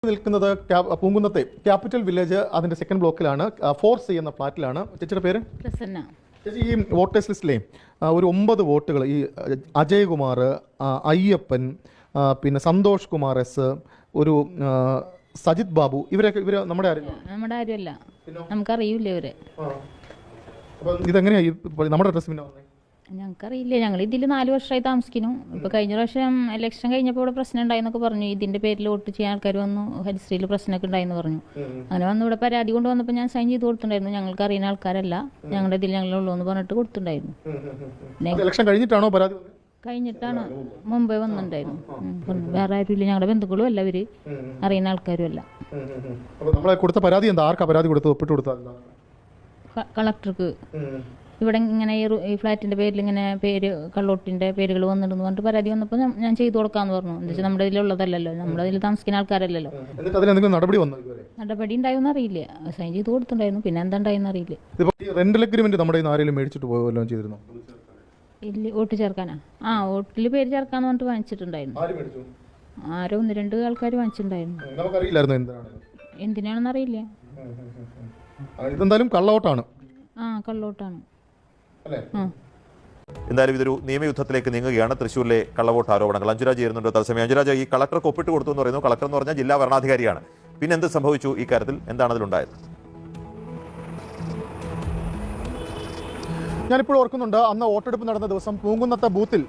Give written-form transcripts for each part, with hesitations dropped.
നിൽക്കുന്നത് പൂങ്കുന്നത്തെ capital village അതിന്റെ second ബ്ലോക്കിലാണ് 4C എന്ന ഫ്ലാറ്റിലാണ്. ചേച്ചിയുടെ പേര് പ്രസന്ന. ചേച്ചി, ഈ വോട്ടേഴ്സ് ലിസ്റ്റിലെ ഒരു 9 വോട്ടുകൾ ഈ അജയ് കുമാർ, അയ്യപ്പൻ, പിന്നെ സന്തോഷ് കുമാർ എസ്, ഒരു സജിത് ബാബു, ഇവർ നമ്മുടെ ആരുമല്ല, നമുക്കറിയില്ല ഇവരെ. ഇതെങ്ങനെയാ നമ്മുടെ അഡ്രസ് പിന്നെ വന്നത്? ഞങ്ങൾക്കറിയില്ല. ഞങ്ങൾ ഇതിൽ 4 വർഷമായി താമസിക്കുന്നു. ഇപ്പോൾ കഴിഞ്ഞ പ്രാവശ്യം ഇലക്ഷൻ കഴിഞ്ഞപ്പോൾ ഇവിടെ പ്രശ്നം ഉണ്ടായെന്നൊക്കെ പറഞ്ഞു. ഇതിന്റെ പേരിൽ വോട്ട് ചെയ്യാൻ ആൾക്കാർ വന്നു, ഹരിശ്രീയിൽ പ്രശ്നമൊക്കെ ഉണ്ടായെന്ന് പറഞ്ഞു. അങ്ങനെ വന്ന് ഇവിടെ പരാതി കൊണ്ട് വന്നപ്പോൾ ഞാൻ സൈൻ ചെയ്ത് കൊടുത്തിട്ടുണ്ടായിരുന്നു. ഞങ്ങൾക്ക് അറിയുന്ന ആൾക്കാരല്ല, ഞങ്ങളുടെ ഇതിൽ ഞങ്ങളുള്ളൂ എന്ന് പറഞ്ഞിട്ട് കൊടുത്തിട്ടുണ്ടായിരുന്നു. ഇലക്ഷൻ കഴിഞ്ഞിട്ടാണോ പരാതി? കഴിഞ്ഞിട്ടാണ്, മുമ്പേ വന്നിട്ടുണ്ടായിരുന്നു. വേറെ ആരുമില്ല, ഞങ്ങളുടെ ബന്ധുക്കളും അല്ല, ഇവര് അറിയുന്ന ആൾക്കാരും അല്ല. കൊടുത്ത പരാതി എന്താ? ആർക്കാ പരാതി കൊടുത്ത് ഒപ്പിട്ട് കൊടുത്താൽ? കളക്ടർക്ക്. ഇവിടെ ഇങ്ങനെ ഈ ഫ്ലാറ്റിന്റെ പേരിൽ ഇങ്ങനെ കള്ളോട്ടിന്റെ പേരുകൾ വന്നിടുന്നു പറഞ്ഞിട്ട് പരാതി വന്നപ്പോൾ ഞാൻ ചെയ്തു കൊടുക്കാന്ന് പറഞ്ഞു. എന്താ വെച്ചാൽ നമ്മുടെ ഇതിലുള്ളതല്ലല്ലോ, നമ്മുടെ ഇതിൽ താമസിക്കുന്ന ആൾക്കാരല്ലല്ലോ. നടപടി ഉണ്ടായെന്ന് അറിയില്ല. സൈൻ ചെയ്ത് കൊടുത്തിട്ടുണ്ടായിരുന്നു, പിന്നെ എന്താ ഉണ്ടായെന്ന് അറിയില്ല. ഇല്ല, വോട്ട് ചേർക്കാനാ? വോട്ടിൽ പേര് ചേർക്കാന്ന് പറഞ്ഞിട്ട് വാങ്ങിച്ചിട്ടുണ്ടായിരുന്നു. ആരോ 1-2 ആൾക്കാർ വാങ്ങിച്ചിട്ടുണ്ടായിരുന്നു. എന്തിനാണെന്ന് അറിയില്ല. കള്ളവോട്ടാണ്. കള്ളവോട്ടാണ്. എന്തായാലും ഇതൊരു നിയമയുദ്ധത്തിലേക്ക് നീങ്ങുകയാണ്. തൃശ്ശൂരിലെ കള്ളവോട്ട് ആരോപണങ്ങൾ. അഞ്ജുരാജ് ചേരുന്നുണ്ട് തത്സമയം. അഞ്ജുരാജ്, ഈ കളക്ടർക്ക് ഒപ്പിട്ട് കൊടുത്തു എന്ന് പറയുന്നു. കളക്ടർ എന്ന് പറഞ്ഞാൽ ജില്ലാ ഭരണാധികാരിയാണ്. പിന്നെ എന്ത് സംഭവിച്ചു ഈ കാര്യത്തിൽ? എന്താണ് അതിലുണ്ടായത്? ഞാനിപ്പോൾ ഓർക്കുന്നുണ്ട്, അന്ന് വോട്ടെടുപ്പ് നടന്ന ദിവസം പൂങ്കുന്നത്തെ ബൂത്തിൽ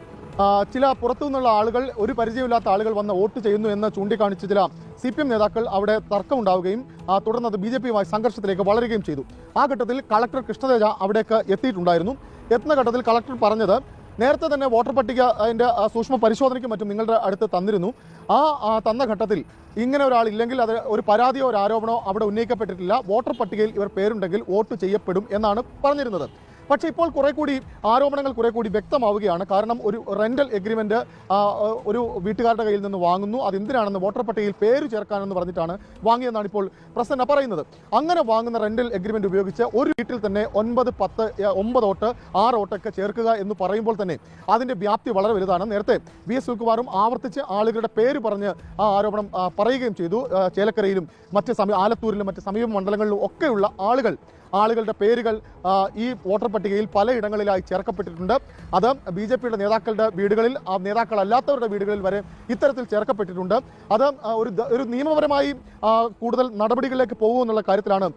ചില പുറത്തു നിന്നുള്ള ആളുകൾ, ഒരു പരിചയമില്ലാത്ത ആളുകൾ വന്ന് വോട്ട് ചെയ്യുന്നു എന്ന് ചൂണ്ടിക്കാണിച്ച് ചില CPM നേതാക്കൾ അവിടെ തർക്കമുണ്ടാവുകയും തുടർന്ന് അത് BJPയുമായി സംഘർഷത്തിലേക്ക് വളരുകയും ചെയ്തു. ആ ഘട്ടത്തിൽ കളക്ടർ കൃഷ്ണതേജ അവിടേക്ക് എത്തിയിട്ടുണ്ടായിരുന്നു. എത്തുന്ന ഘട്ടത്തിൽ കളക്ടർ പറഞ്ഞത്, നേരത്തെ തന്നെ വോട്ടർ പട്ടിക അതിൻ്റെ സൂക്ഷ്മ പരിശോധനയ്ക്കും മറ്റും നിങ്ങളുടെ അടുത്ത് തന്നിരുന്നു. തന്ന ഘട്ടത്തിൽ ഇങ്ങനെ ഒരാളില്ലെങ്കിൽ അത് ഒരു പരാതിയോ ഒരു ആരോപണമോ അവിടെ ഉന്നയിക്കപ്പെട്ടിട്ടില്ല. വോട്ടർ പട്ടികയിൽ ഇവർ പേരുണ്ടെങ്കിൽ വോട്ട് ചെയ്യപ്പെടും എന്നാണ് പറഞ്ഞിരുന്നത്. പക്ഷേ ഇപ്പോൾ ആരോപണങ്ങൾ കുറെ കൂടി വ്യക്തമാവുകയാണ്. കാരണം ഒരു റെന്റൽ എഗ്രിമെന്റ് ഒരു വീട്ടുകാരുടെ കയ്യിൽ നിന്ന് വാങ്ങുന്നു. അതെന്തിനാണെന്ന് വോട്ടർ പട്ടികയിൽ പേര് ചേർക്കാനെന്ന് പറഞ്ഞിട്ടാണ് വാങ്ങിയെന്നാണ് ഇപ്പോൾ പ്രസന്ന പറയുന്നത്. അങ്ങനെ വാങ്ങുന്ന റെന്റൽ എഗ്രിമെന്റ് ഉപയോഗിച്ച് ഒരു വീട്ടിൽ തന്നെ 9, 10, 9 വോട്ട് 6 വോട്ടൊക്കെ ചേർക്കുക എന്ന് പറയുമ്പോൾ തന്നെ അതിന്റെ വ്യാപ്തി വളരെ വലുതാണ്. നേരത്തെ VS സുനിൽകുമാറും ആവർത്തിച്ച് ആളുകളുടെ പേര് പറഞ്ഞ് ആ ആരോപണം പറയുകയും ചെയ്തു. ചേലക്കരയിലും ആലത്തൂരിലും മറ്റ് സമീപ മണ്ഡലങ്ങളിലും ഒക്കെയുള്ള ആളുകളുടെ പേരുകൾ ഈ വോട്ടർ പട്ടികയിൽ പലയിടങ്ങളിലായി ചേർക്കപ്പെട്ടിട്ടുണ്ട്. അത് BJPയുടെ നേതാക്കളുടെ വീടുകളിൽ, നേതാക്കളല്ലാത്തവരുടെ വീടുകളിൽ വരെ ഇത്തരത്തിൽ ചേർക്കപ്പെട്ടിട്ടുണ്ട്. അത് ഒരു നിയമപരമായി കൂടുതൽ നടപടികളിലേക്ക് പോകുമെന്നുള്ള കാര്യത്തിലാണ്